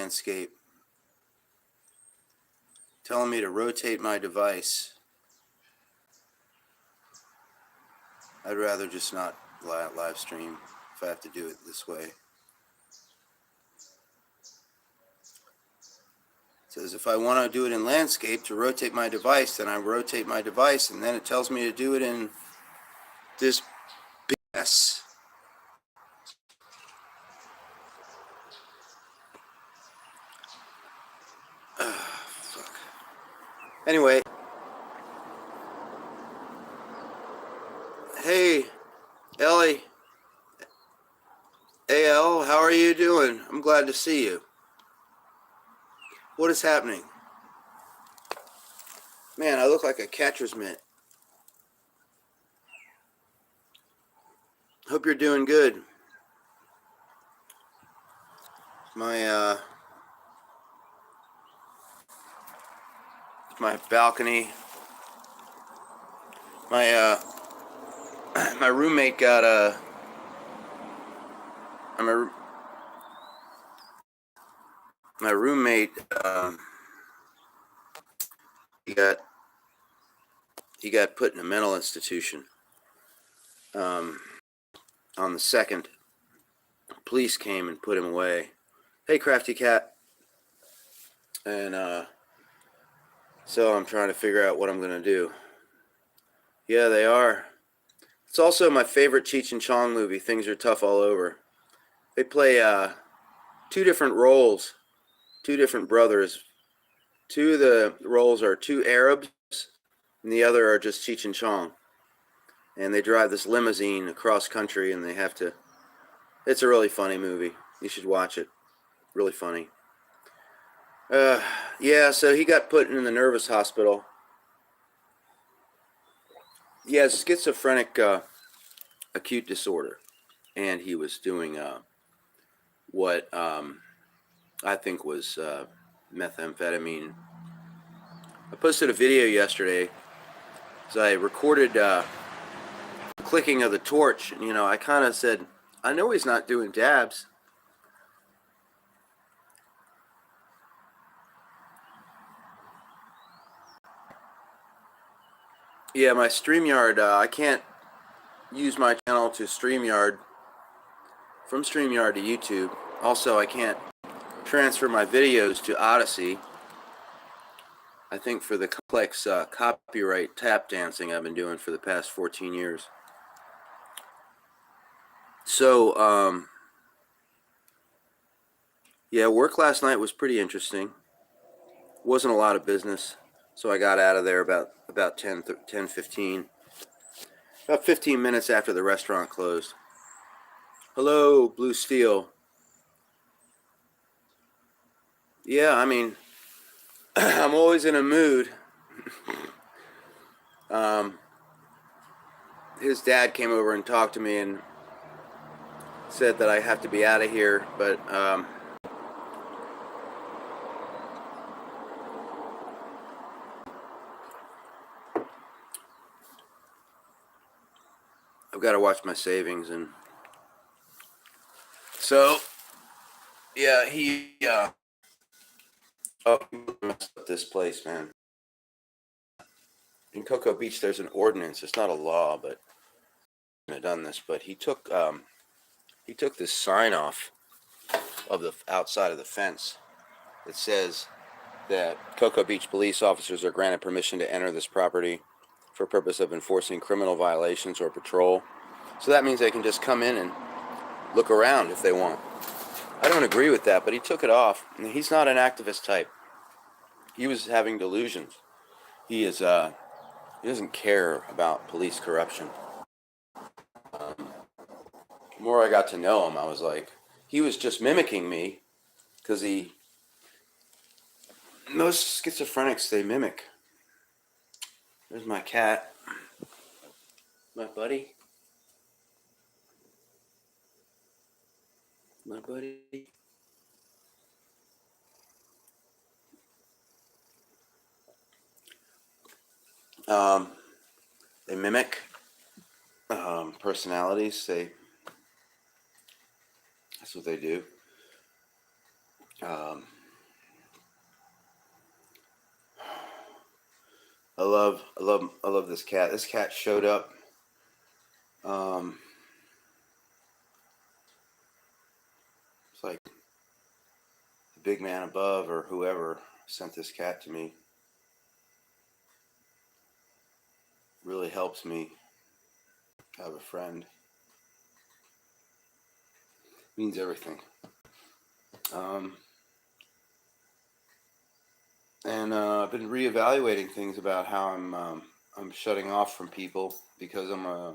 landscape, telling me to rotate my device. I'd rather just not live stream if I have to do it this way. It says if I want to do it in landscape to rotate my device, then I rotate my device, and then it tells me to do it in this BS. Fuck. Anyway, hey, Ellie, AL, how are you doing? I'm glad to see you. What is happening? Man, I look like a catcher's mitt. Hope you're doing good. My balcony. My my roommate got my roommate he got put in a mental institution. On the 2nd, police came and put him away. Hey, Crafty Cat. And so I'm trying to figure out what I'm going to do. Yeah, they are. It's also my favorite Cheech and Chong movie, Things Are Tough All Over. They play 2 different roles, 2 different brothers. 2 of the roles are 2 Arabs, and the other are just Cheech and Chong. And they drive this limousine across country, and they have to... It's a really funny movie. You should watch it. Really funny. Yeah, so he got put in the nervous hospital. He has schizophrenic acute disorder, and he was doing what I think was methamphetamine. I posted a video yesterday, so I recorded the clicking of the torch, and I kind of said, I know he's not doing dabs. Yeah, my StreamYard, I can't use my channel to StreamYard, from StreamYard to YouTube. Also, I can't transfer my videos to Odyssey. I think for the complex copyright tap dancing I've been doing for the past 14 years. So, yeah, work last night was pretty interesting. Wasn't a lot of business, so I got out of there about 10:15. About 15 minutes after the restaurant closed. Hello, Blue Steel. Yeah, I mean, I'm always in a mood. His dad came over and talked to me and said that I have to be out of here, but I've got to watch my savings, and so yeah, he messed up this place, man. In Cocoa Beach, there's an ordinance. It's not a law, but I've done this. But he took this sign off of the outside of the fence. It says that Cocoa Beach police officers are granted permission to enter this property for purpose of enforcing criminal violations or patrol. So that means they can just come in and look around if they want. I don't agree with that, but he took it off. And he's not an activist type. He was having delusions. He doesn't care about police corruption. The more I got to know him, I was like, he was just mimicking me, because most schizophrenics, they mimic. There's my cat, my buddy. They mimic personalities. That's what they do. love this cat. This cat showed up. It's like the big man above or whoever sent this cat to me. Really helps me have a friend. Means everything. And I've been reevaluating things about how I'm shutting off from people because I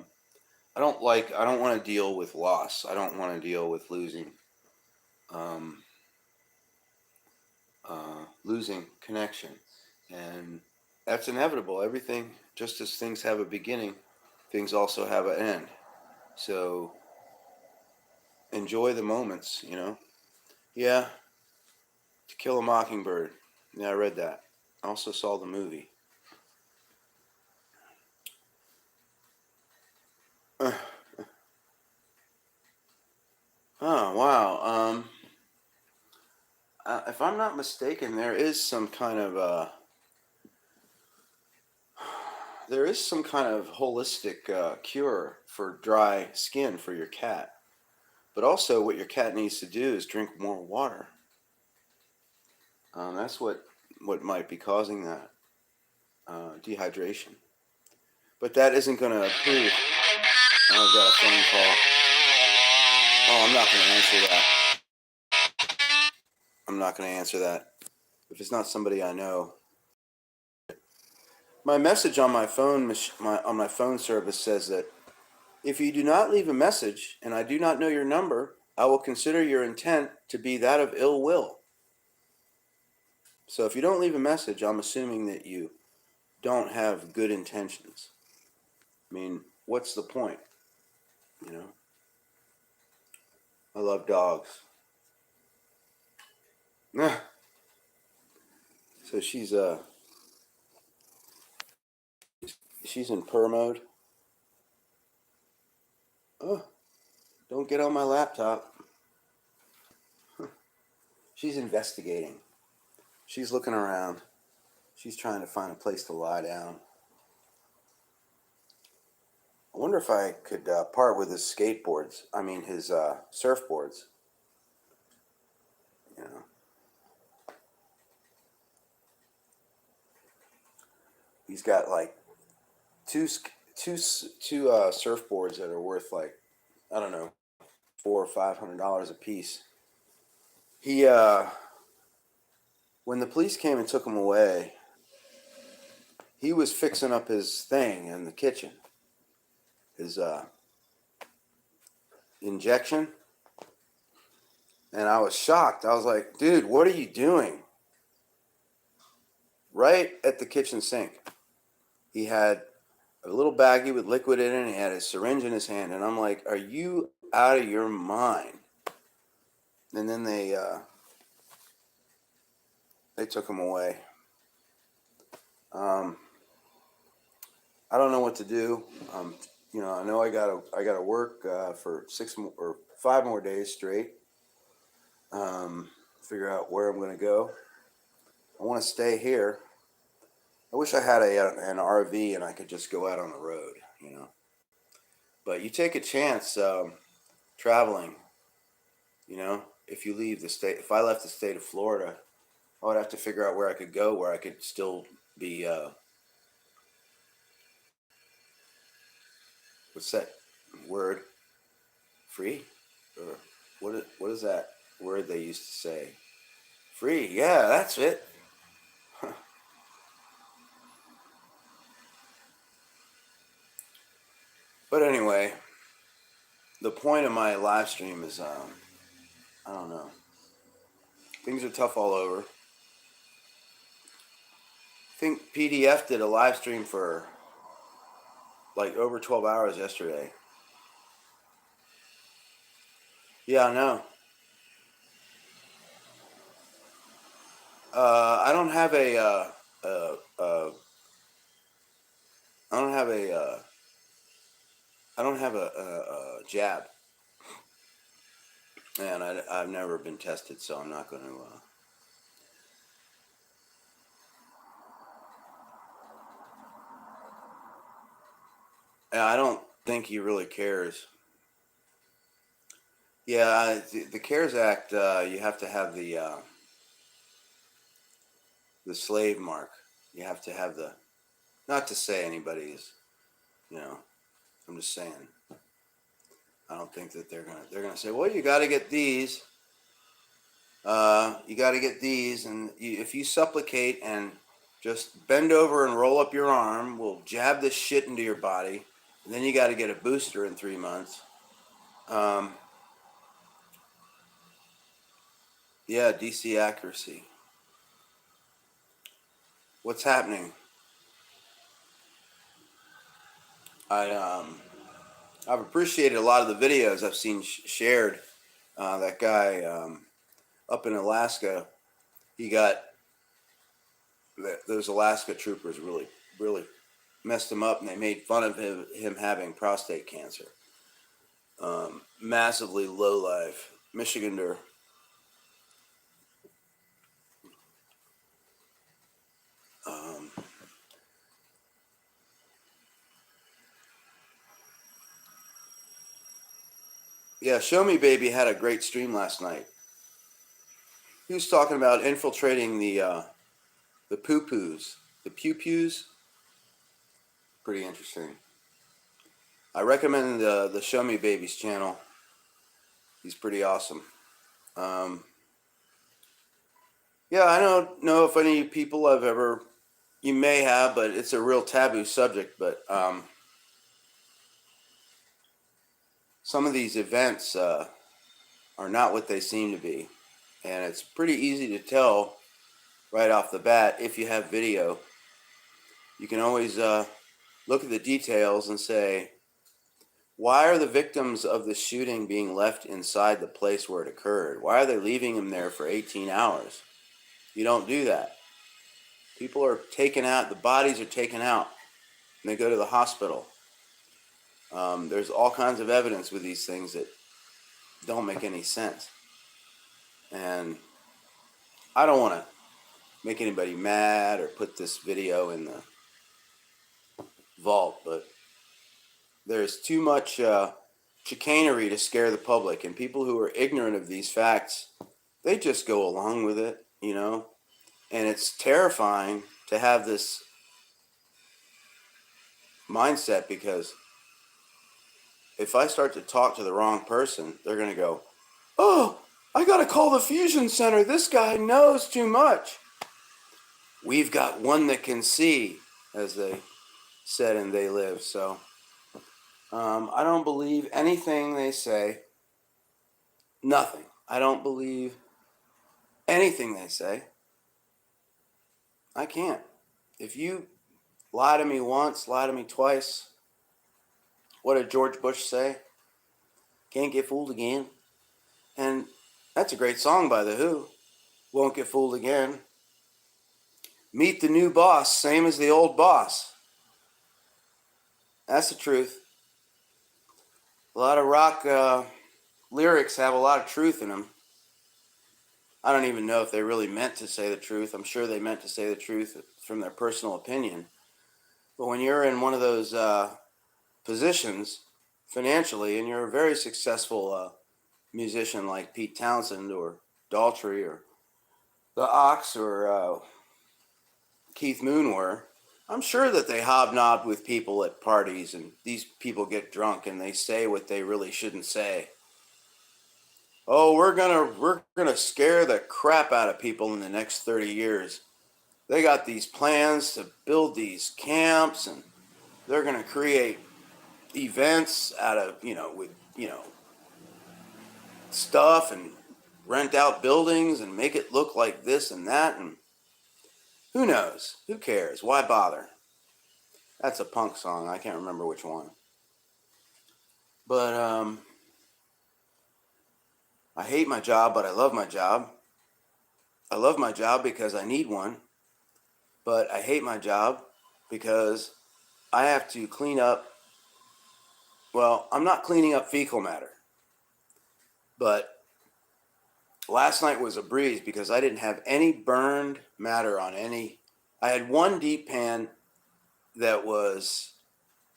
don't want to deal with loss. I don't want to deal with losing losing connection, and that's inevitable. Everything, just as things have a beginning, things also have an end. So enjoy the moments, you know. Yeah, To Kill a Mockingbird. Yeah, I read that. I also saw the movie. Oh wow. If I'm not mistaken, there is some kind of holistic cure for dry skin for your cat. But also, what your cat needs to do is drink more water. That's what might be causing that dehydration. But that isn't going to improve. Oh, I've got a phone call. Oh, I'm not going to answer that. I'm not going to answer that. If it's not somebody I know. My message on my phone, on my phone service says that if you do not leave a message and I do not know your number, I will consider your intent to be that of ill will. So if you don't leave a message, I'm assuming that you don't have good intentions. I mean, what's the point? You know? I love dogs. So she's in purr mode. Oh, don't get on my laptop. She's investigating. She's looking around. She's trying to find a place to lie down. I wonder if I could part with his skateboards. I mean, his surfboards. You know, he's got like two surfboards that are worth like, I don't know, $400 or $500 a piece. He when the police came and took him away, he was fixing up his thing in the kitchen. His injection. And I was shocked. I was like, dude, what are you doing? Right at the kitchen sink. He had a little baggie with liquid in it, and he had a syringe in his hand. And I'm like, are you out of your mind? And then they took him away. I don't know what to do. You know, I know I gotta work for 5 more days straight. Figure out where I'm gonna go. I want to stay here. I wish I had an RV and I could just go out on the road, you know. But you take a chance traveling, you know. If you leave the state, if I left the state of Florida, I would have to figure out where I could go, where I could still be. What's that word? Free, or what is that word they used to say? Free. Yeah, that's it. But anyway, the point of my live stream is, I don't know. Things are tough all over. I think PDF did a live stream for like over 12 hours yesterday. Yeah, I know. I don't have a. I don't have a. I don't have a jab, and I've never been tested, so I'm not going to. I don't think he really cares. Yeah, the CARES Act, you have to have the slave mark. You have to have the, not to say anybody's, you know, I'm just saying. I don't think that they're gonna say, well, you got to get these. You got to get these, and if you supplicate and just bend over and roll up your arm, we'll jab this shit into your body. And then you got to get a booster in 3 months. Um, yeah, DC accuracy. What's happening? I've appreciated a lot of the videos I've seen shared. That guy up in Alaska, he got those Alaska troopers really messed him up, and they made fun of him having prostate cancer. Massively low life. Michigander. Um, yeah, Show Me Baby had a great stream last night. He was talking about infiltrating the poo-poos, the pew-pews. Pretty interesting. I recommend the Show Me Baby's channel. He's pretty awesome. Yeah, I don't know if any people have ever, you may have, but it's a real taboo subject. But some of these events are not what they seem to be. And it's pretty easy to tell right off the bat if you have video. You can always look at the details and say, why are the victims of the shooting being left inside the place where it occurred? Why are they leaving them there for 18 hours? You don't do that. People are taken out, the bodies are taken out, and they go to the hospital. There's all kinds of evidence with these things that don't make any sense. And I don't want to make anybody mad or put this video in the vault, but there's too much chicanery to scare the public, and people who are ignorant of these facts, they just go along with it, you know. And it's terrifying to have this mindset, because if I start to talk to the wrong person, they're going to go, oh, I got to call the fusion center. This guy knows too much. We've got one that can see, as they said in They Live. So I don't believe anything they say. Nothing. I don't believe anything they say. I can't. If you lie to me once, lie to me twice, what did George Bush say? Can't get fooled again. And that's a great song by The Who. Won't get fooled again. Meet the new boss, same as the old boss. That's the truth. A lot of rock lyrics have a lot of truth in them. I don't even know if they really meant to say the truth. I'm sure they meant to say the truth from their personal opinion. But when you're in one of those positions financially, and you're a very successful musician like Pete Townsend or Daltrey or the Ox or Keith Moon were, I'm sure that they hobnobbed with people at parties, and these people get drunk and they say what they really shouldn't say. Oh, we're gonna scare the crap out of people in the next 30 years. They got these plans to build these camps, and they're gonna create events out of, with, stuff, and rent out buildings and make it look like this and that, and who knows? Who cares? Why bother? That's a punk song. I can't remember which one. But I hate my job, but I love my job. I love my job because I need one. But I hate my job because I have to clean up. Well, I'm not cleaning up fecal matter. But last night was a breeze because I didn't have any burned matter on any. I had one deep pan that was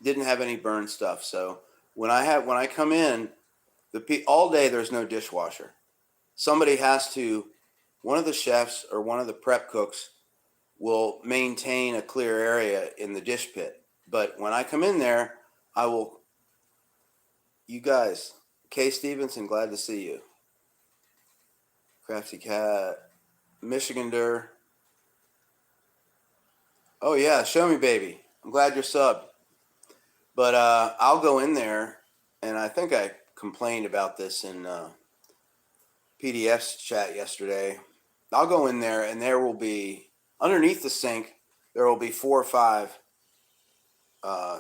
Didn't have any burn stuff. So when I come in, all day there's no dishwasher. Somebody has to, one of the chefs or one of the prep cooks will maintain a clear area in the dish pit. But when I come in there, I will, you guys, Kay Stevenson, glad to see you. Crafty Cat, Michigander. Oh yeah, show me, baby. I'm glad you're subbed. But I'll go in there, and I think I complained about this in PDF's chat yesterday. I'll go in there, and there will be, underneath the sink, there will be 4 or 5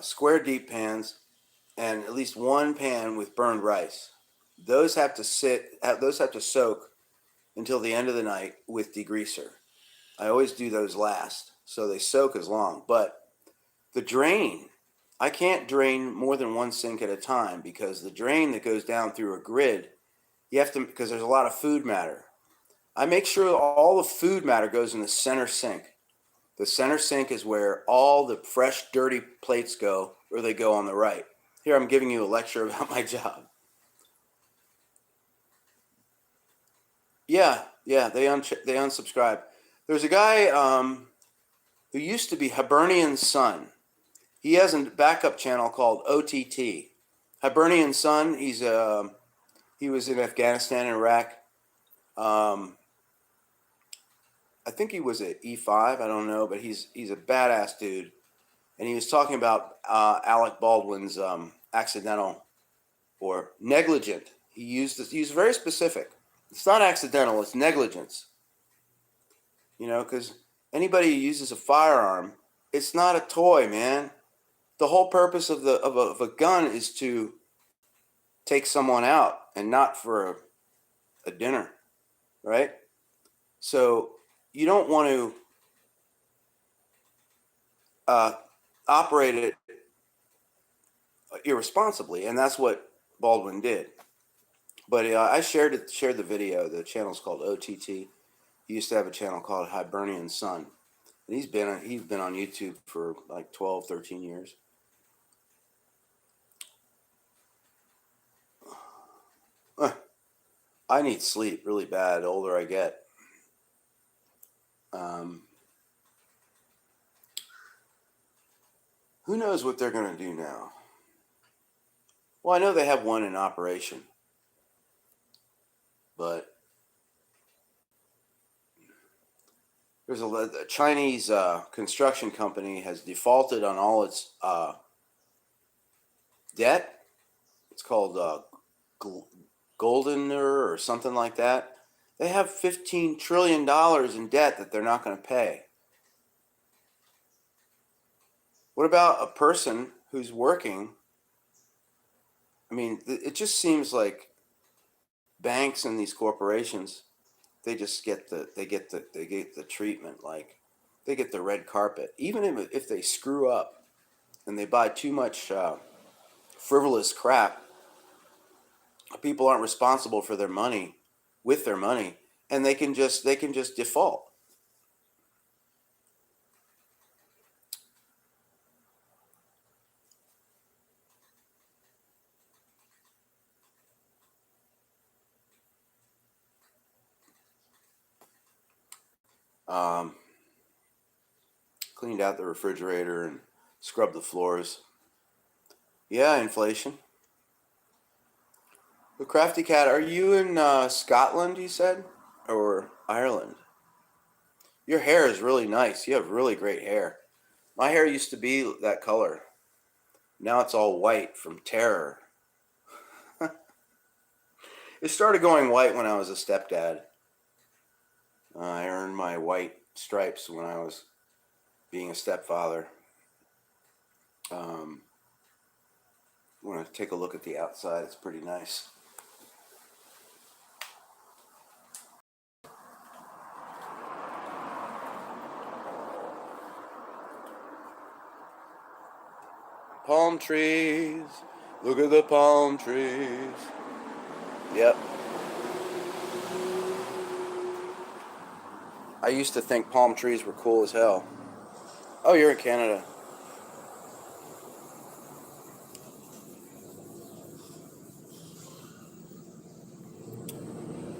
square deep pans, and at least one pan with burned rice. Those have to soak until the end of the night with degreaser. I always do those last, so they soak as long. But the drain, I can't drain more than one sink at a time, because the drain that goes down through a grid, you have to, because there's a lot of food matter. I make sure all the food matter goes in the center sink. The center sink is where all the fresh, dirty plates go, or they go on the right. Here, I'm giving you a lecture about my job. Yeah, they unsubscribe. There's a guy who used to be Hibernian's son. He has a backup channel called OTT. Hibernian's son. He was in Afghanistan and Iraq. I think he was at E5. I don't know, but he's a badass dude. And he was talking about Alec Baldwin's accidental or negligent. He was very specific. It's not accidental, it's negligence. You know, because anybody who uses a firearm, it's not a toy, man. The whole purpose of a gun is to take someone out, and not for a dinner, right? So you don't want to operate it irresponsibly, and that's what Baldwin did. But I shared the video. The channel's called OTT. He used to have a channel called Hibernian Son, and he's been on YouTube for like 12, 13 years. I need sleep really bad the older I get. Who knows what they're going to do now? Well, I know they have one in operation, but there's a Chinese construction company has defaulted on all its debt. It's called Goldener or something like that. They have $15 trillion in debt that they're not going to pay. What about a person who's working? I mean, it just seems like banks and these corporations, they just get the treatment, like they get the red carpet. Even if they screw up and they buy too much frivolous crap, people aren't responsible for their money, and they can just default. Cleaned out the refrigerator and scrubbed the floors. Yeah, inflation. The Crafty Cat, are you in Scotland, you said? Or Ireland? Your hair is really nice. You have really great hair. My hair used to be that color. Now it's all white from terror. It started going white when I was a stepdad. I earned my white stripes when I was being a stepfather. I want to take a look at the outside. It's pretty nice. Palm trees. Look at the palm trees. Yep. I used to think palm trees were cool as hell. Oh, you're in Canada.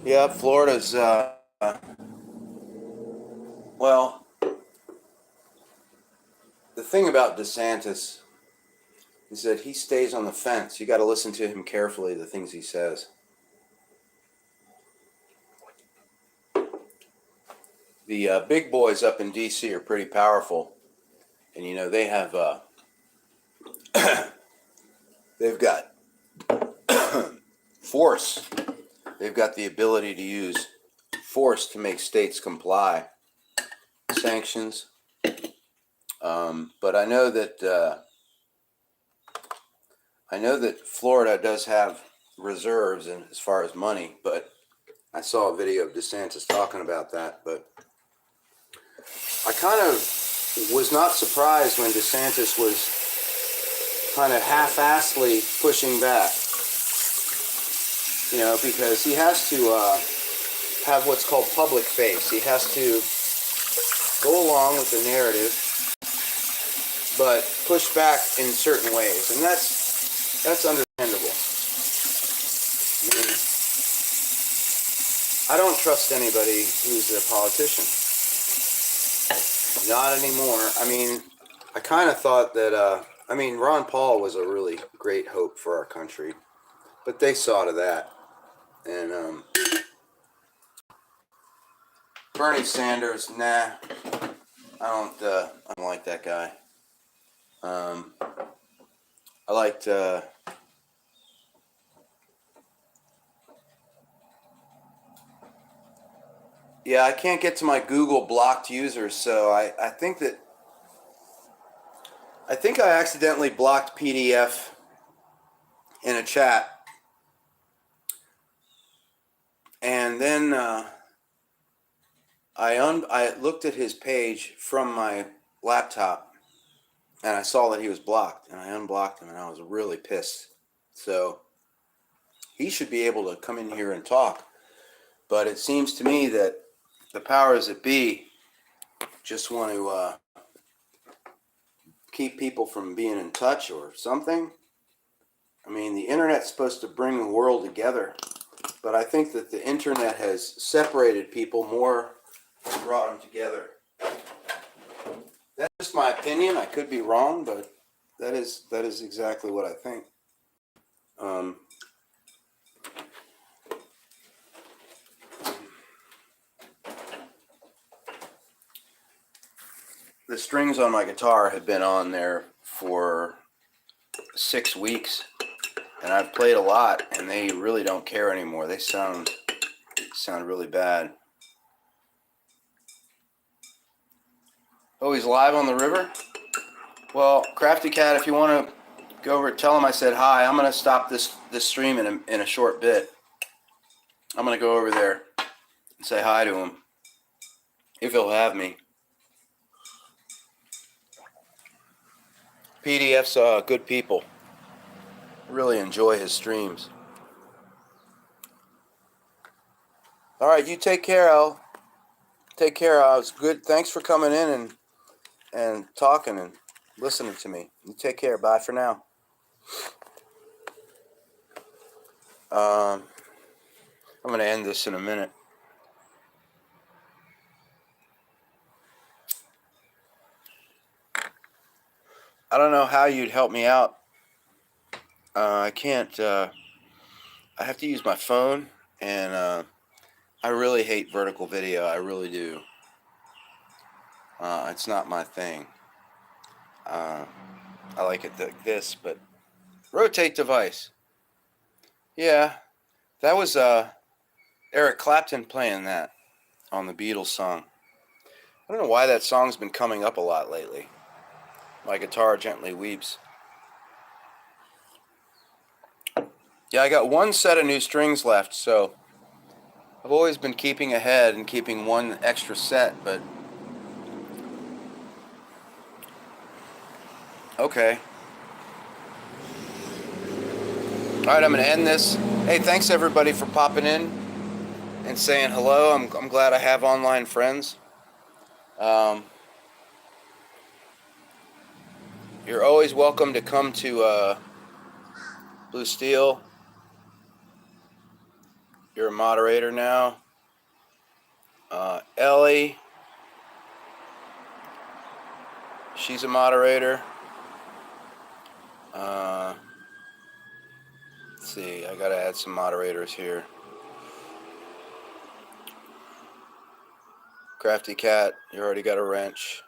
Yeah, Florida's, well, the thing about DeSantis is that he stays on the fence. You got to listen to him carefully, the things he says. The big boys up in D.C. are pretty powerful, and you know they have they've got force. They've got the ability to use force to make states comply. Sanctions. But I know that Florida does have reserves in, as far as money, but I saw a video of DeSantis talking about that. But I kind of was not surprised when DeSantis was kind of half-assedly pushing back, you know, because he has to have what's called public face. He has to go along with the narrative, but push back in certain ways, and that's understandable. I mean, I don't trust anybody who's a politician. Not anymore. I mean, I kind of thought that, Ron Paul was a really great hope for our country, but they saw to that. And Bernie Sanders, nah, I don't like that guy. I liked, yeah, I can't get to my Google blocked users, so I think I accidentally blocked PDF in a chat, and then I looked at his page from my laptop, and I saw that he was blocked, and I unblocked him, and I was really pissed. So he should be able to come in here and talk, but it seems to me that the powers that be just want to keep people from being in touch or something. I mean, the internet's supposed to bring the world together, but I think that the internet has separated people more than brought them together. That's just my opinion. I could be wrong, but that is exactly what I think. The strings on my guitar have been on there for 6 weeks, and I've played a lot, and they really don't care anymore. They sound really bad. Oh, he's live on the river? Well, Crafty Cat, if you want to go over, tell him I said hi. I'm going to stop this stream in a short bit. I'm going to go over there and say hi to him, if he'll have me. PDF's good people. Really enjoy his streams. All right, you take care, Al. Take care. It's good. Thanks for coming in and talking and listening to me. You take care. Bye for now. I'm going to end this in a minute. I don't know how you'd help me out. I can't. I have to use my phone, and I really hate vertical video. I really do. It's not my thing. I like it like this, but rotate device. Yeah, that was Eric Clapton playing that on the Beatles song. I don't know why that song's been coming up a lot lately. My guitar gently weeps. Yeah, I got one set of new strings left, so I've always been keeping ahead and keeping one extra set, but okay. Alright, I'm going to end this. Hey, thanks everybody for popping in and saying hello. I'm glad I have online friends. You're always welcome to come to Blue Steel. you're a moderator now. Ellie, she's a moderator. Let's see, I gotta add some moderators here. Crafty Cat, you already got a wrench.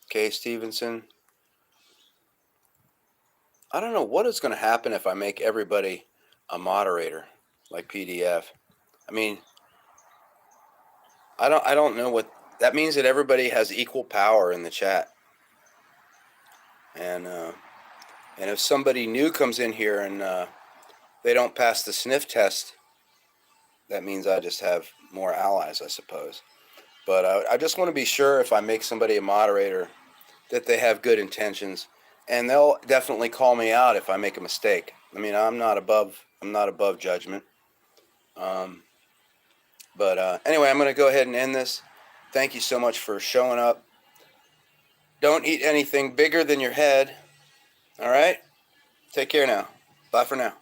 Kay Stevenson. I don't know what is going to happen if I make everybody a moderator, like PDF. I mean, I don't know what that means. That everybody has equal power in the chat, and if somebody new comes in here and they don't pass the sniff test, that means I just have more allies, I suppose. But I just want to be sure if I make somebody a moderator that they have good intentions, and they'll definitely call me out if I make a mistake. I mean, I'm not above judgment. But anyway, I'm going to go ahead and end this. Thank you so much for showing up. Don't eat anything bigger than your head. All right? Take care now. Bye for now.